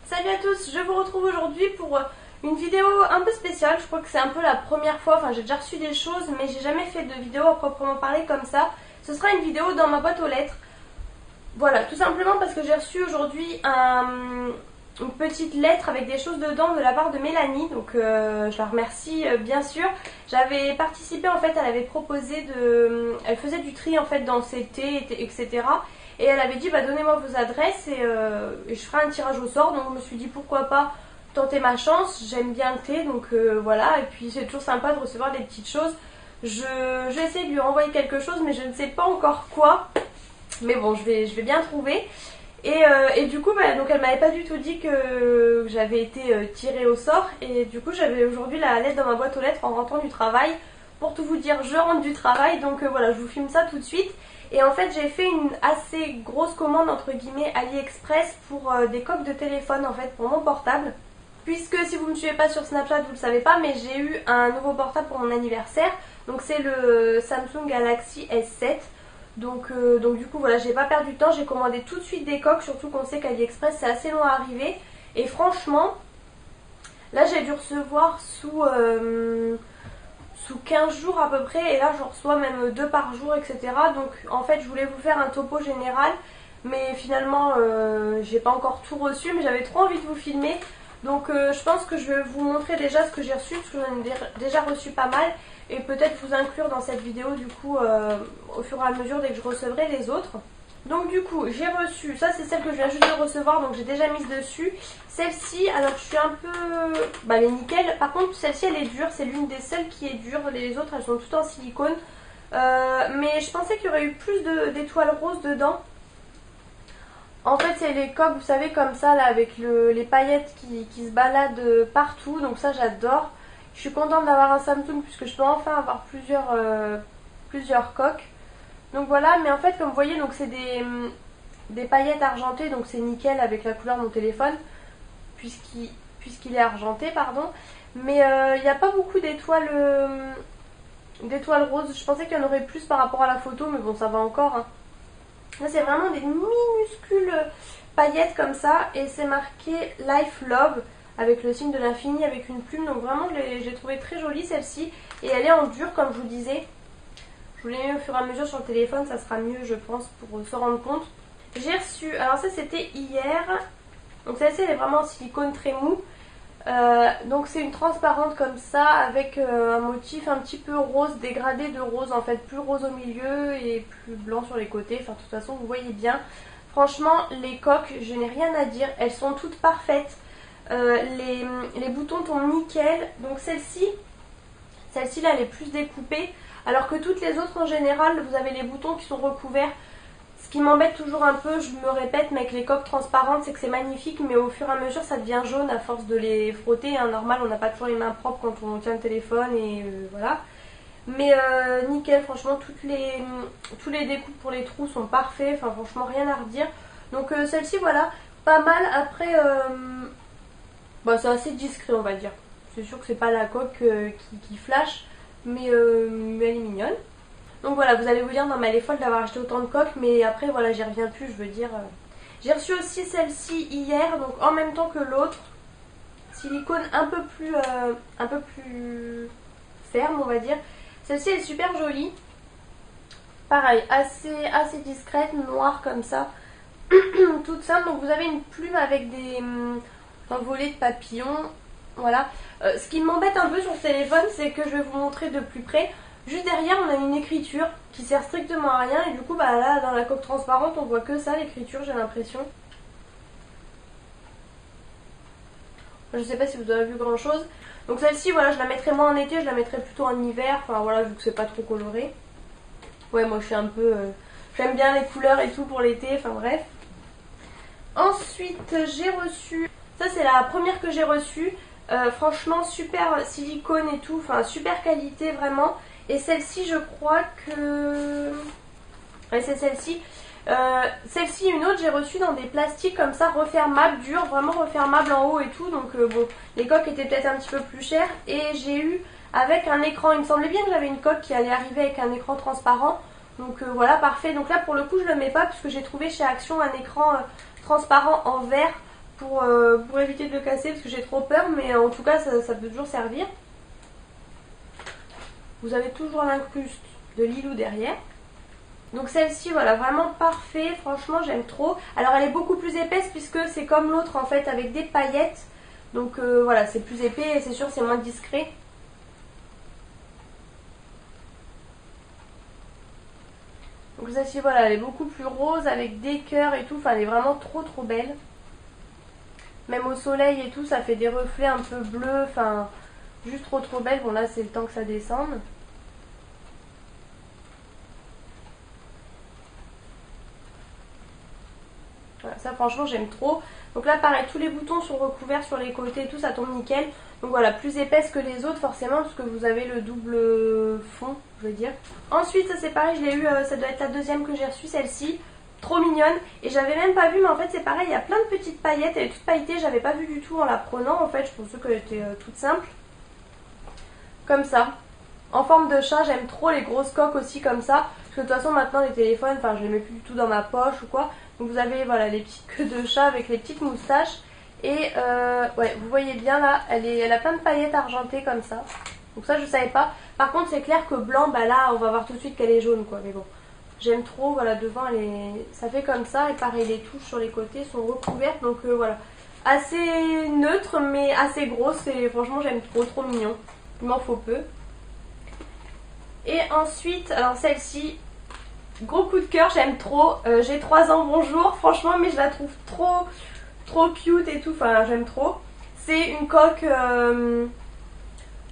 Salut à tous, je vous retrouve aujourd'hui pour une vidéo un peu spéciale. Je crois que c'est un peu la première fois, enfin j'ai déjà reçu des choses mais j'ai jamais fait de vidéo à proprement parler comme ça. Ce sera une vidéo dans ma boîte aux lettres. Voilà, tout simplement parce que j'ai reçu aujourd'hui une petite lettre avec des choses dedans de la part de Mélanie. Donc je la remercie bien sûr. J'avais participé en fait, elle avait proposé de... Elle faisait du tri en fait dans ses thés, etc. Et elle avait dit bah donnez-moi vos adresses et je ferai un tirage au sort. Donc je me suis dit pourquoi pas tenter ma chance. J'aime bien le thé donc voilà. Et puis c'est toujours sympa de recevoir des petites choses. Je vais essayer de lui renvoyer quelque chose mais je ne sais pas encore quoi. Mais bon je vais bien trouver. Et du coup bah, donc elle m'avait pas du tout dit que j'avais été tirée au sort. Et du coup j'avais aujourd'hui la lettre dans ma boîte aux lettres en rentrant du travail. Pour tout vous dire, je rentre du travail donc voilà, je vous filme ça tout de suite. Et en fait j'ai fait une assez grosse commande entre guillemets AliExpress pour des coques de téléphone en fait pour mon portable. Puisque si vous ne me suivez pas sur Snapchat vous le savez pas mais j'ai eu un nouveau portable pour mon anniversaire. Donc c'est le Samsung Galaxy S7. Donc du coup voilà, j'ai pas perdu de temps, j'ai commandé tout de suite des coques, surtout qu'on sait qu'AliExpress c'est assez long à arriver. Et franchement, là j'ai dû recevoir sous 15 jours à peu près, et là je reçois même 2 par jour, etc. Donc en fait je voulais vous faire un topo général, mais finalement j'ai pas encore tout reçu, mais j'avais trop envie de vous filmer. Donc je pense que je vais vous montrer déjà ce que j'ai reçu, parce que j'en ai déjà reçu pas mal. Et peut-être vous inclure dans cette vidéo du coup au fur et à mesure dès que je recevrai les autres. Donc du coup j'ai reçu, ça c'est celle que je viens juste de recevoir donc j'ai déjà mise dessus. Celle-ci, alors je suis un peu, elle est nickel, par contre celle-ci elle est dure, c'est l'une des seules qui est dure, les autres elles sont toutes en silicone. Mais je pensais qu'il y aurait eu plus d'étoiles roses dedans. En fait c'est les coques vous savez comme ça là avec les paillettes qui se baladent partout, donc ça j'adore. Je suis contente d'avoir un Samsung puisque je peux enfin avoir plusieurs coques. Donc voilà, mais en fait comme vous voyez donc c'est des paillettes argentées, donc c'est nickel avec la couleur de mon téléphone puisqu'il est argenté pardon. Mais il n'y a pas beaucoup d'étoiles roses. Je pensais qu'il y en aurait plus par rapport à la photo mais bon ça va encore hein. Là c'est vraiment des minuscules paillettes comme ça et c'est marqué Life Love avec le signe de l'infini avec une plume, donc vraiment j'ai trouvé très jolie celle-ci et elle est en dur comme je vous disais. Je vous l'ai mis au fur et à mesure sur le téléphone, ça sera mieux je pense pour se rendre compte. J'ai reçu, alors ça c'était hier, donc celle-ci elle est vraiment en silicone très mou. Donc c'est une transparente comme ça avec un motif un petit peu rose, dégradé de rose en fait, plus rose au milieu et plus blanc sur les côtés, enfin de toute façon vous voyez bien. Franchement les coques je n'ai rien à dire, elles sont toutes parfaites. Les boutons tombent nickel. Donc celle-ci là elle est plus découpée alors que toutes les autres en général vous avez les boutons qui sont recouverts. Ce qui m'embête toujours un peu, je me répète, mais avec les coques transparentes c'est que c'est magnifique mais au fur et à mesure ça devient jaune à force de les frotter hein. Normal on n'a pas toujours les mains propres quand on tient le téléphone et voilà. Mais nickel, franchement tous les découpes pour les trous sont parfaits, enfin franchement rien à redire. Donc celle-ci voilà, pas mal. Après c'est assez discret on va dire. C'est sûr que c'est pas la coque qui flash, mais elle est mignonne. Donc voilà, vous allez vous dire non mais elle est folle d'avoir acheté autant de coques, mais après voilà j'y reviens plus, je veux dire. J'ai reçu aussi celle-ci hier, donc en même temps que l'autre. Silicone un peu plus ferme on va dire. Celle-ci elle est super jolie. Pareil, assez discrète, noire comme ça. Toute simple, donc vous avez une plume avec des envolées de papillons. Voilà. Ce qui m'embête un peu sur le téléphone, c'est que je vais vous montrer de plus près. Juste derrière, on a une écriture qui sert strictement à rien. Et du coup, là, dans la coque transparente, on voit que ça, l'écriture, j'ai l'impression. Je sais pas si vous avez vu grand chose. Donc celle-ci, voilà, je la mettrai moins en été, je la mettrai plutôt en hiver. Enfin voilà, vu que c'est pas trop coloré. Ouais, moi je suis un peu... j'aime bien les couleurs et tout pour l'été, enfin bref. Ensuite, j'ai reçu... Ça, c'est la première que j'ai reçue. Franchement, super silicone et tout. Enfin, super qualité, vraiment. Et celle-ci, je crois que... Ouais, c'est celle-ci. Celle-ci, une autre, j'ai reçu dans des plastiques comme ça, refermables, durs, vraiment refermables en haut et tout. Donc, bon, les coques étaient peut-être un petit peu plus chères. Et j'ai eu avec un écran. Il me semblait bien que j'avais une coque qui allait arriver avec un écran transparent. Donc, voilà, parfait. Donc là, pour le coup, je le mets pas parce que j'ai trouvé chez Action un écran transparent en verre pour éviter de le casser parce que j'ai trop peur, mais en tout cas ça peut toujours servir. Vous avez toujours l'incruste de Lilou derrière. Donc celle-ci, voilà, vraiment parfait, franchement j'aime trop. Alors elle est beaucoup plus épaisse puisque c'est comme l'autre en fait avec des paillettes. Donc voilà, c'est plus épais et c'est sûr c'est moins discret. Donc celle-ci, voilà, elle est beaucoup plus rose avec des cœurs et tout, enfin elle est vraiment trop belle. Même au soleil et tout, ça fait des reflets un peu bleus, enfin juste trop belle. Bon là c'est le temps que ça descende. Voilà, ça franchement j'aime trop. Donc là pareil, tous les boutons sont recouverts sur les côtés et tout, ça tombe nickel. Donc voilà, plus épaisse que les autres forcément parce que vous avez le double fond, je veux dire. Ensuite ça c'est pareil, je l'ai eu, ça doit être la deuxième que j'ai reçue, celle-ci. Trop mignonne. Et j'avais même pas vu, mais en fait c'est pareil, il y a plein de petites paillettes, elle est toute pailletée, j'avais pas vu du tout en la prenant en fait, je pensais qu'elle était toute simple. Comme ça. En forme de chat, j'aime trop les grosses coques aussi comme ça. Parce que de toute façon maintenant les téléphones, enfin je les mets plus du tout dans ma poche ou quoi. Donc vous avez voilà les petites queues de chat avec les petites moustaches. Et ouais, vous voyez bien là, elle a plein de paillettes argentées comme ça. Donc ça je savais pas. Par contre c'est clair que blanc, bah là on va voir tout de suite qu'elle est jaune quoi. Mais bon, j'aime trop, voilà, devant ça fait comme ça. Et pareil, les touches sur les côtés sont recouvertes. Donc voilà, assez neutre mais assez grosse. Et franchement j'aime trop mignon. Il m'en faut peu. Et ensuite, alors celle-ci, gros coup de cœur, j'aime trop. J'ai 3 ans, bonjour, franchement, mais je la trouve trop cute et tout, enfin j'aime trop. C'est une coque,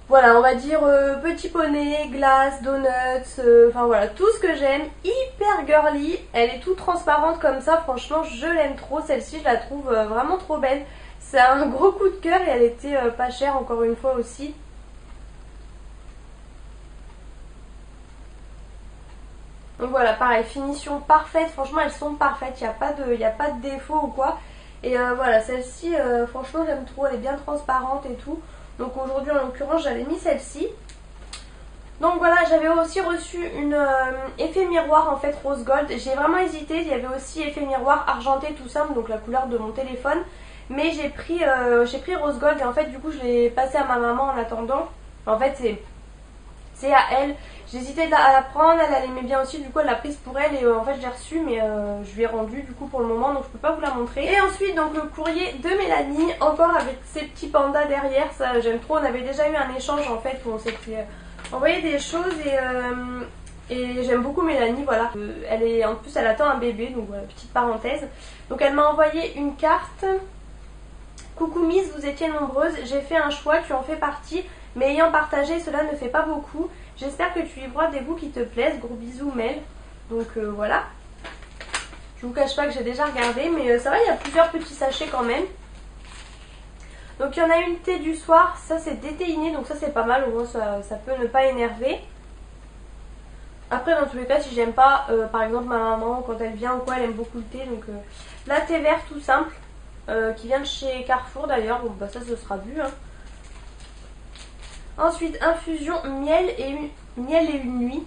voilà, on va dire petit poney, glace, donuts, enfin voilà, tout ce que j'aime, hyper girly. Elle est toute transparente comme ça, franchement je l'aime trop. Celle-ci je la trouve vraiment trop belle. C'est un gros coup de cœur et elle était pas chère encore une fois aussi. Donc voilà, pareil, finition parfaite, franchement elles sont parfaites, il n'y a pas de défaut ou quoi. Et voilà, celle-ci, franchement j'aime trop, elle est bien transparente et tout. Donc aujourd'hui en l'occurrence j'avais mis celle-ci. Donc voilà, j'avais aussi reçu une effet miroir en fait rose gold. J'ai vraiment hésité, il y avait aussi effet miroir argenté tout simple, donc la couleur de mon téléphone. Mais j'ai pris rose gold et en fait du coup je l'ai passé à ma maman en attendant. En fait c'est à elle. J'hésitais à la prendre, elle aimait bien aussi, du coup elle l'a prise pour elle et en fait je l'ai reçue mais je lui ai rendu du coup pour le moment donc je peux pas vous la montrer. Et ensuite donc le courrier de Mélanie, encore avec ces petits pandas derrière, ça j'aime trop. On avait déjà eu un échange en fait où on s'était envoyé des choses et j'aime beaucoup Mélanie, voilà. En plus elle attend un bébé, donc voilà, petite parenthèse. Donc elle m'a envoyé une carte. Coucou Miss, vous étiez nombreuses, j'ai fait un choix, tu en fais partie, mais ayant partagé cela ne fait pas beaucoup. J'espère que tu y vois des goûts qui te plaisent. Gros bisous Mel. Donc voilà. Je vous cache pas que j'ai déjà regardé, mais ça va, il y a plusieurs petits sachets quand même. Donc il y en a une thé du soir, ça c'est déthéiné, donc ça c'est pas mal, au moins ça peut ne pas énerver. Après dans tous les cas si j'aime pas, par exemple ma maman quand elle vient ou quoi, elle aime beaucoup le thé. Donc la thé vert tout simple, qui vient de chez Carrefour d'ailleurs, bon bah ça ce sera bu hein. Ensuite, infusion miel et une nuit.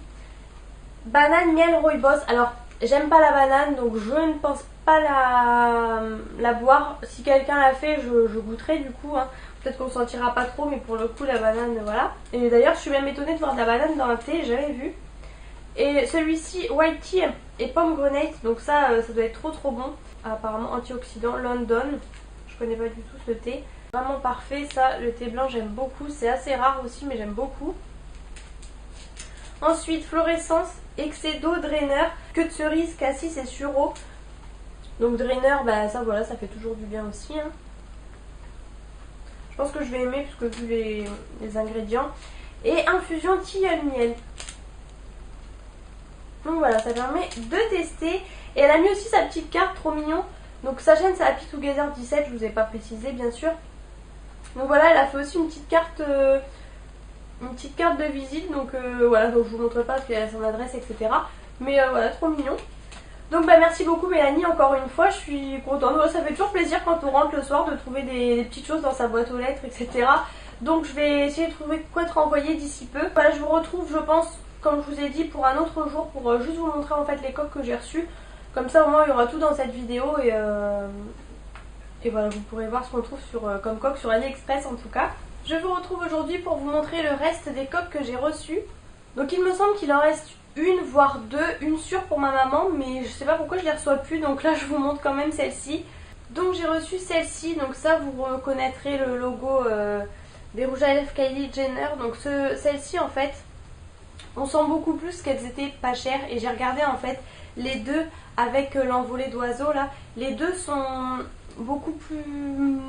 Banane, miel, rooibos. Alors, j'aime pas la banane, donc je ne pense pas la boire. Si quelqu'un l'a fait, je goûterai du coup. Hein. Peut-être qu'on sentira pas trop, mais pour le coup, la banane, voilà. Et d'ailleurs, je suis même étonnée de voir de la banane dans un thé, j'avais vu. Et celui-ci, white tea et pomme grenade. Donc ça doit être trop bon. Apparemment, antioxydant, London. Je connais pas du tout ce thé. Vraiment parfait, ça, le thé blanc j'aime beaucoup, c'est assez rare aussi mais j'aime beaucoup. Ensuite, fluorescence, excès d'eau, draineur, queue de cerise, cassis et sureau. Donc draineur, bah ça voilà, ça fait toujours du bien aussi. Hein. Je pense que je vais aimer puisque vu les ingrédients. Et infusion tilleul miel. Donc voilà, ça permet de tester. Et elle a mis aussi sa petite carte, trop mignon. Donc sa chaîne c'est Happy Together 17, je vous ai pas précisé bien sûr. Donc voilà, elle a fait aussi une petite carte de visite, donc voilà, donc je vous montre pas parce qu'elle a son adresse, etc. Mais voilà, trop mignon. Donc bah merci beaucoup Mélanie, encore une fois, je suis contente. Voilà, ça fait toujours plaisir quand on rentre le soir de trouver des petites choses dans sa boîte aux lettres, etc. Donc je vais essayer de trouver quoi te renvoyer d'ici peu. Voilà, je vous retrouve, je pense, comme je vous ai dit, pour un autre jour, pour juste vous montrer en fait les coques que j'ai reçues. Comme ça au moins il y aura tout dans cette vidéo Et voilà, vous pourrez voir ce qu'on trouve comme coque sur AliExpress en tout cas. Je vous retrouve aujourd'hui pour vous montrer le reste des coques que j'ai reçues. Donc il me semble qu'il en reste une voire deux, une sûre pour ma maman, mais je sais pas pourquoi je les reçois plus, donc là je vous montre quand même celle-ci. Donc j'ai reçu celle-ci, donc ça vous reconnaîtrez le logo des rouges à lèvres Kylie Jenner. Donc celle-ci en fait, on sent beaucoup plus qu'elles étaient pas chères, et j'ai regardé en fait les deux avec l'envolée d'oiseaux là, les deux sont beaucoup plus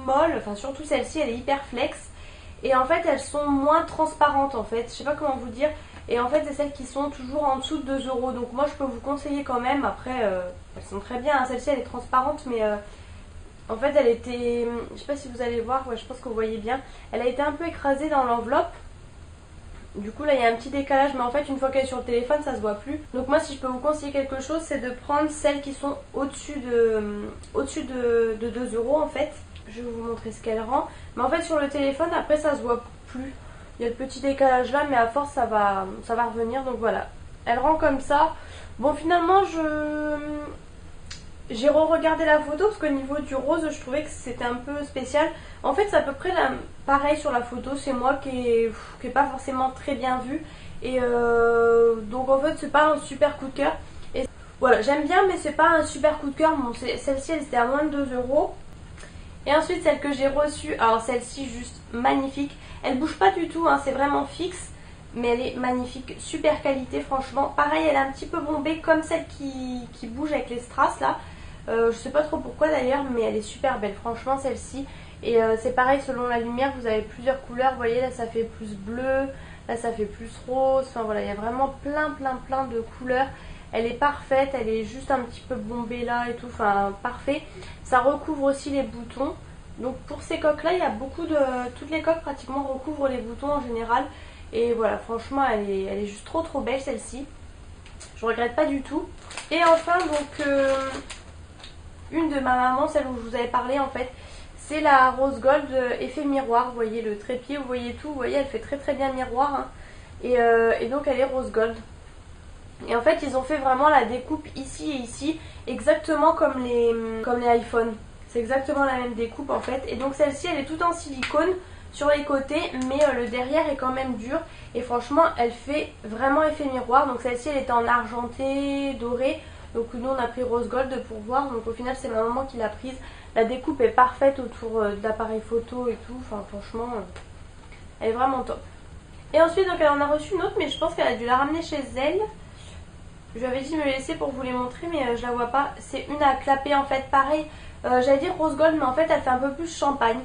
molles, enfin surtout celle-ci elle est hyper flex, et en fait elles sont moins transparentes en fait, je sais pas comment vous dire, et en fait c'est celles qui sont toujours en dessous de 2 euros, donc moi je peux vous conseiller quand même. Après elles sont très bien, hein. Celle-ci elle est transparente, mais en fait elle était, je sais pas si vous allez voir, ouais je pense que vous voyez bien, elle a été un peu écrasée dans l'enveloppe. Du coup là il y a un petit décalage, mais en fait une fois qu'elle est sur le téléphone ça se voit plus. Donc moi si je peux vous conseiller quelque chose, c'est de prendre celles qui sont au-dessus de 2 euros en fait. Je vais vous montrer ce qu'elle rend. Mais en fait sur le téléphone après ça se voit plus. Il y a le petit décalage là, mais à force ça va revenir. Donc voilà, elle rend comme ça. Bon finalement j'ai re-regardé la photo parce qu'au niveau du rose je trouvais que c'était un peu spécial. En fait c'est à peu près pareil sur la photo, c'est moi qui est pas forcément très bien vue. Et donc en fait c'est pas un super coup de cœur. Et voilà, j'aime bien mais c'est pas un super coup de cœur. Bon, celle-ci elle était à moins de 2 euros. Et ensuite celle que j'ai reçue, alors celle-ci juste magnifique. Elle bouge pas du tout, hein, c'est vraiment fixe. Mais elle est magnifique, super qualité franchement. Pareil elle est un petit peu bombée comme celle qui bouge avec les strass là. Je sais pas trop pourquoi d'ailleurs, mais elle est super belle franchement celle-ci. Et c'est pareil selon la lumière, vous avez plusieurs couleurs. Vous voyez là ça fait plus bleu, là ça fait plus rose. Enfin voilà, il y a vraiment plein de couleurs. Elle est parfaite, elle est juste un petit peu bombée là et tout, enfin parfait. Ça recouvre aussi les boutons. Donc pour ces coques là, il y a beaucoup de... Toutes les coques pratiquement recouvrent les boutons en général. Et voilà, franchement elle est juste trop belle celle-ci. Je regrette pas du tout. Et enfin donc... une de ma maman, celle où je vous avais parlé en fait, c'est la rose gold effet miroir. Vous voyez le trépied, vous voyez tout, vous voyez elle fait très bien miroir, hein. Et donc elle est rose gold. Et en fait ils ont fait vraiment la découpe ici et ici, exactement comme les iPhones. C'est exactement la même découpe en fait. Et donc celle-ci elle est toute en silicone sur les côtés, mais le derrière est quand même dur. Et franchement elle fait vraiment effet miroir. Donc celle-ci elle était en argenté, doré. Donc nous on a pris rose gold pour voir, donc au final c'est ma maman qui l'a prise. La découpe est parfaite autour de l'appareil photo et tout, enfin franchement elle est vraiment top. Et ensuite donc elle en a reçu une autre, mais je pense qu'elle a dû la ramener chez elle. Je lui avais dit de me laisser pour vous les montrer, mais je la vois pas. C'est une à clapper en fait, pareil, j'allais dire rose gold, mais en fait elle fait un peu plus champagne.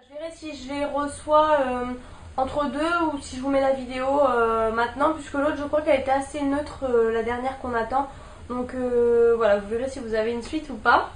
Je verrai si je les reçois entre deux ou si je vous mets la vidéo maintenant, puisque l'autre je crois qu'elle était assez neutre la dernière qu'on attend. Donc voilà, vous verrez si vous avez une suite ou pas.